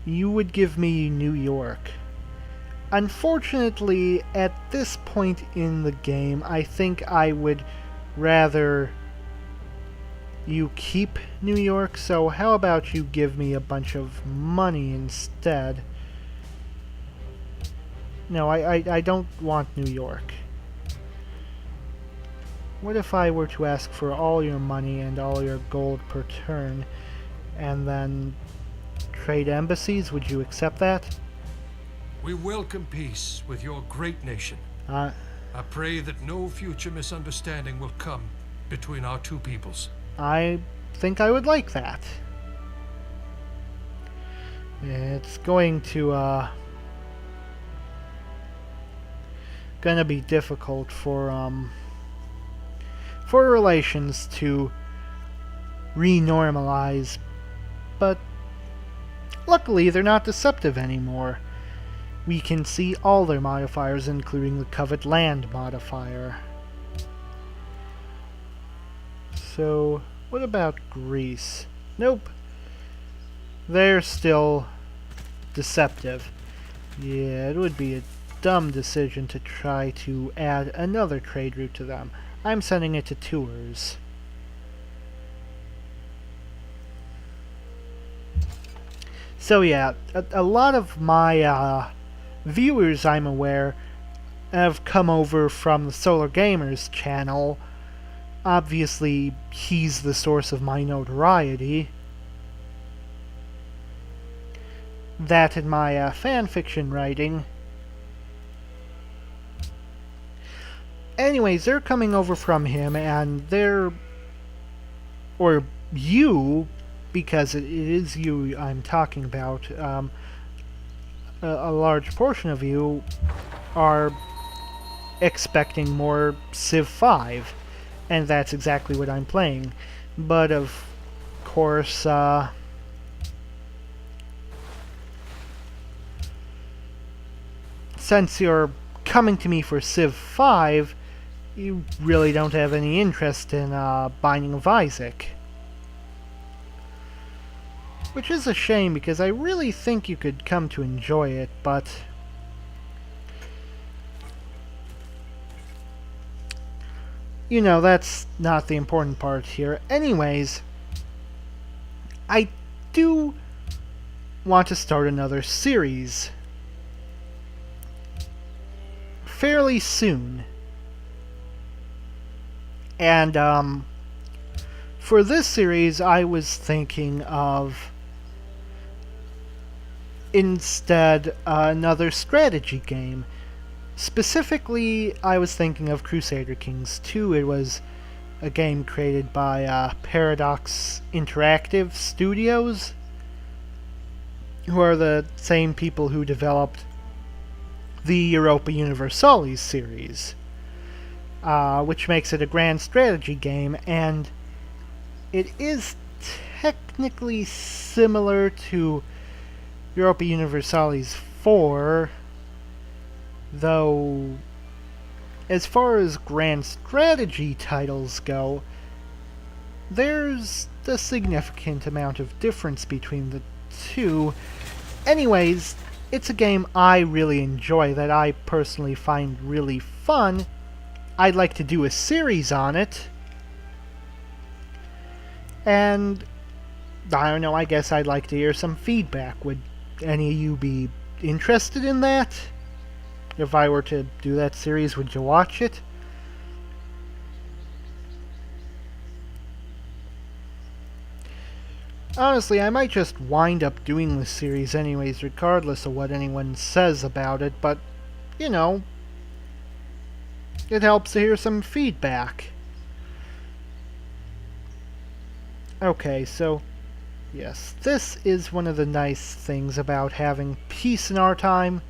you would give me New York. Unfortunately, at this point in the game, I think I would rather you keep New York, so how about you give me a bunch of money instead? No, I don't want New York. What if I were to ask for all your money and all your gold per turn, and then trade embassies? Would you accept that? We welcome peace with your great nation. I pray that no future misunderstanding will come between our two peoples. I think I would like that. It's going to, gonna be difficult for relations to renormalize, but luckily they're not deceptive anymore. We can see all their modifiers, including the covet land modifier. So, what about Greece? Nope. They're still deceptive. Yeah, it would be a dumb decision to try to add another trade route to them. I'm sending it to Tours. So yeah, a lot of my viewers, I'm aware, have come over from the Solar Gamers channel. Obviously, he's the source of my notoriety. That and my fanfiction writing. Anyways, they're coming over from him, and they're... or you, because it is you I'm talking about, a large portion of you are expecting more Civ 5, and that's exactly what I'm playing. But of course, since you're coming to me for Civ 5, you really don't have any interest in Binding of Isaac. Which is a shame, because I really think you could come to enjoy it, but... you know, that's not the important part here. Anyways, I do want to start another series fairly soon. And, for this series, I was thinking of instead another strategy game. Specifically, I was thinking of Crusader Kings 2. It was a game created by Paradox Interactive Studios, who are the same people who developed the Europa Universalis series, which makes it a grand strategy game, and it is technically similar to Europa Universalis 4, though as far as grand strategy titles go, there's a significant amount of difference between the two. Anyways, it's a game I really enjoy, that I personally find really fun. I'd like to do a series on it. And I don't know, I guess I'd like to hear some feedback. Would any of you be interested in that? If I were to do that series, would you watch it? Honestly, I might just wind up doing this series anyways, regardless of what anyone says about it, but, you know, it helps to hear some feedback. Okay, so, yes, this is one of the nice things about having peace in our time.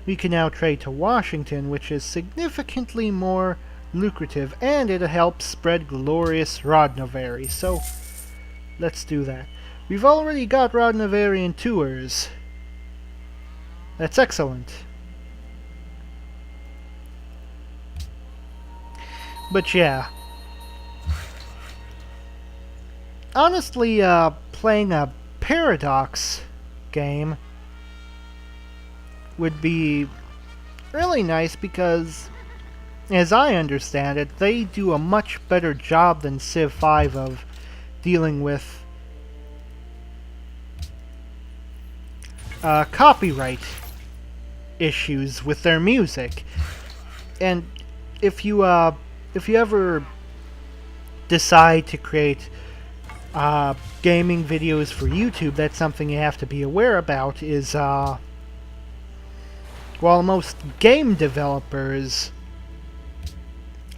We can now trade to Washington, which is significantly more lucrative, and it helps spread glorious Rodnovery, so let's do that. We've already got Rodnoverian Tours. That's excellent. But yeah. Honestly, playing a Paradox game would be really nice because, as I understand it, they do a much better job than Civ 5 of dealing with copyright issues with their music. And if you ever decide to create gaming videos for YouTube, that's something you have to be aware about. Is while most game developers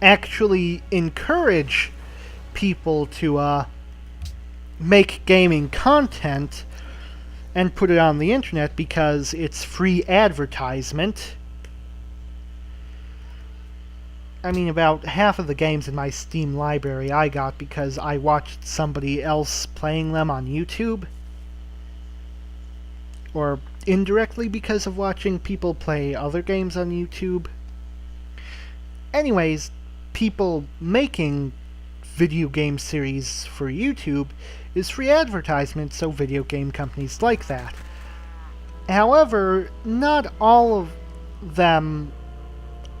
actually encourage people to make gaming content and put it on the internet because it's free advertisement. I mean, about half of the games in my Steam library I got because I watched somebody else playing them on YouTube. Or indirectly because of watching people play other games on YouTube. Anyways, people making video game series for YouTube is free advertisement, so video game companies like that. However, not all of them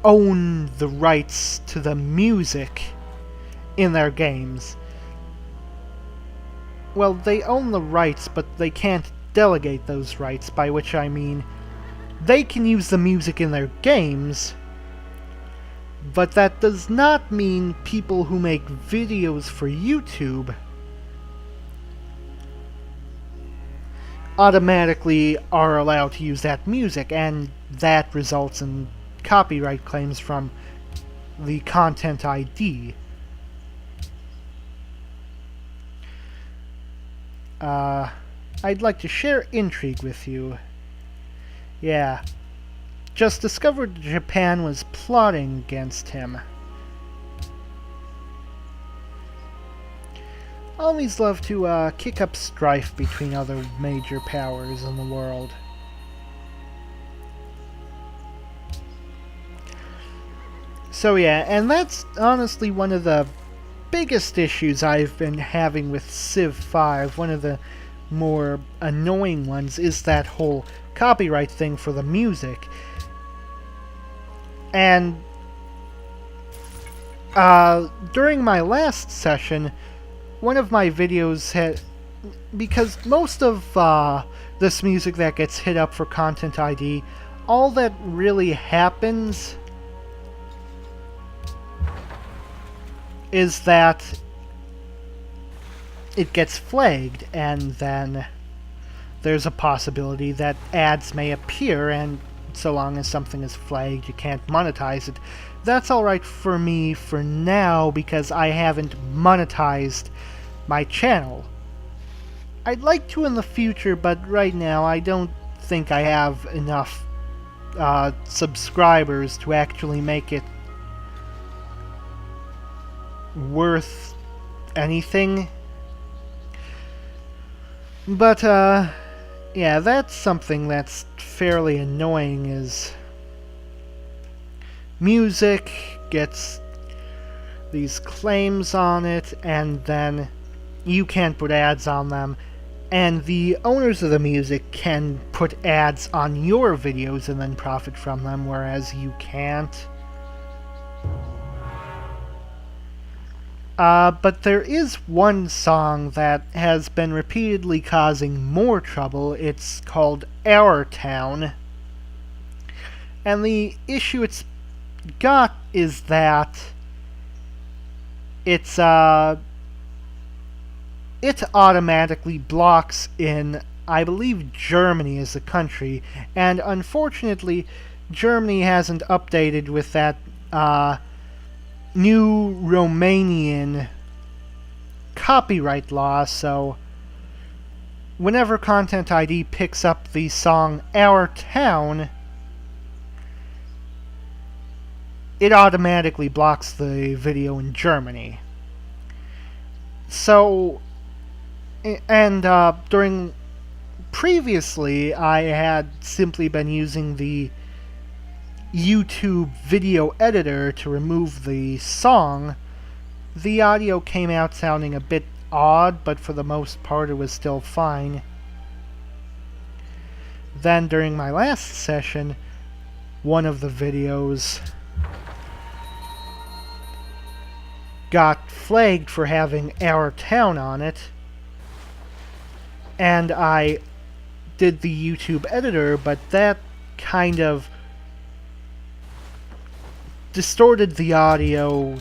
own the rights to the music in their games. Well, they own the rights, but they can't delegate those rights, by which I mean they can use the music in their games, but that does not mean people who make videos for YouTube automatically are allowed to use that music, and that results in copyright claims from the content ID. I'd like to share intrigue with you. Yeah. Just discovered Japan was plotting against him. Always love to kick up strife between other major powers in the world. So yeah, and that's honestly one of the biggest issues I've been having with Civ 5. One of the more annoying ones is that whole copyright thing for the music. And during my last session, one of my videos had... because most of this music that gets hit up for Content ID, all that really happens is that it gets flagged, and then there's a possibility that ads may appear, and so long as something is flagged, you can't monetize it. That's alright for me for now, because I haven't monetized my channel. I'd like to in the future, but right now I don't think I have enough subscribers to actually make it worth anything. But, yeah, that's something that's fairly annoying, is music gets these claims on it, and then you can't put ads on them, and the owners of the music can put ads on your videos and then profit from them, whereas you can't. But there is one song that has been repeatedly causing more trouble. It's called Our Town. And the issue it's got is that it's, it automatically blocks in, I believe, Germany as a country. And unfortunately, Germany hasn't updated with that, new Romanian copyright law, so whenever Content ID picks up the song Our Town, it automatically blocks the video in Germany. So, and during previously I had simply been using the YouTube video editor to remove the song. The audio came out sounding a bit odd, but for the most part it was still fine. then during my last session, one of the videos got flagged for having our town on it, and I did the YouTube editor, but that kind of distorted the audio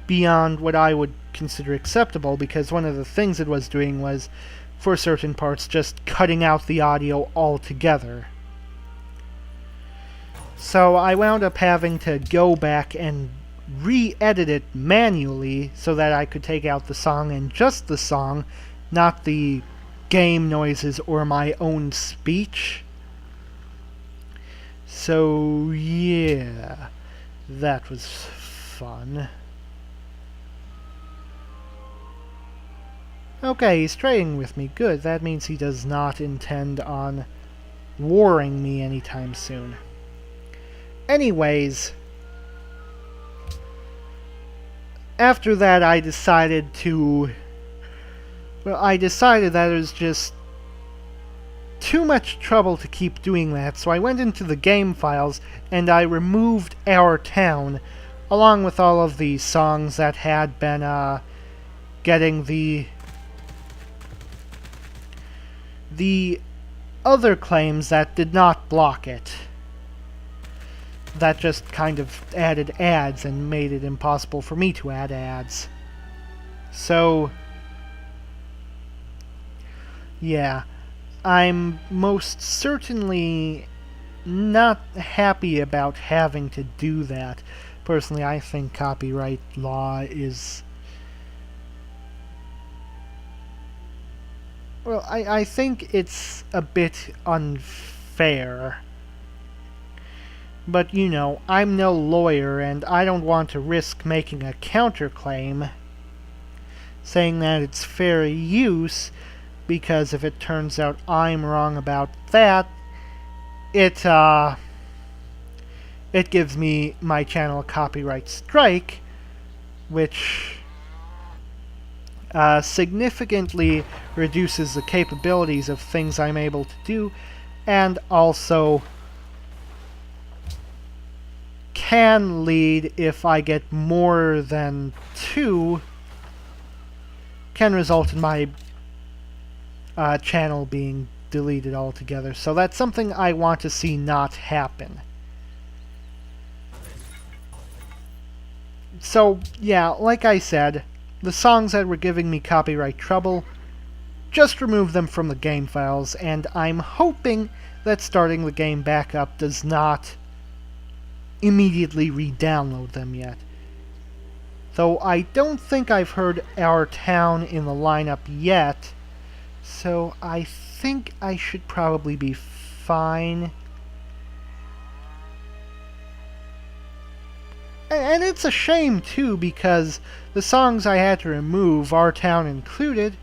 beyond what I would consider acceptable, because one of the things it was doing was, for certain parts, just cutting out the audio altogether. So I wound up having to go back and re-edit it manually so that I could take out the song and just the song, not the game noises or my own speech. So yeah, that was fun. Okay, he's trading with me. Good, that means he does not intend on warring me anytime soon. Anyways, after that I decided that it was just too much trouble to keep doing that, so I went into the game files and I removed our town, along with all of the songs that had been getting the other claims that did not block it. That just kind of added ads and made it impossible for me to add ads. So, yeah, I'm most certainly not happy about having to do that. Personally, I think copyright law is... well, I think it's a bit unfair. But, you know, I'm no lawyer, and I don't want to risk making a counterclaim saying that it's fair use, because if it turns out I'm wrong about that, it gives me, my channel, a copyright strike, which significantly reduces the capabilities of things I'm able to do, and also can lead, if I get more than 2, can result in my channel being deleted altogether. So that's something I want to see not happen. So, yeah, like I said, the songs that were giving me copyright trouble, just remove them from the game files, and I'm hoping that starting the game back up does not immediately re-download them yet. Though I don't think I've heard our town in the lineup yet, so I think I should probably be fine. And it's a shame, too, because the songs I had to remove, our town included,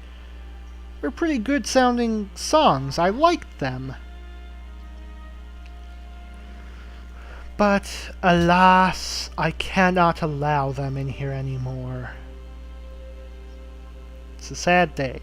were pretty good sounding songs. I liked them. But, alas, I cannot allow them in here anymore. It's a sad day.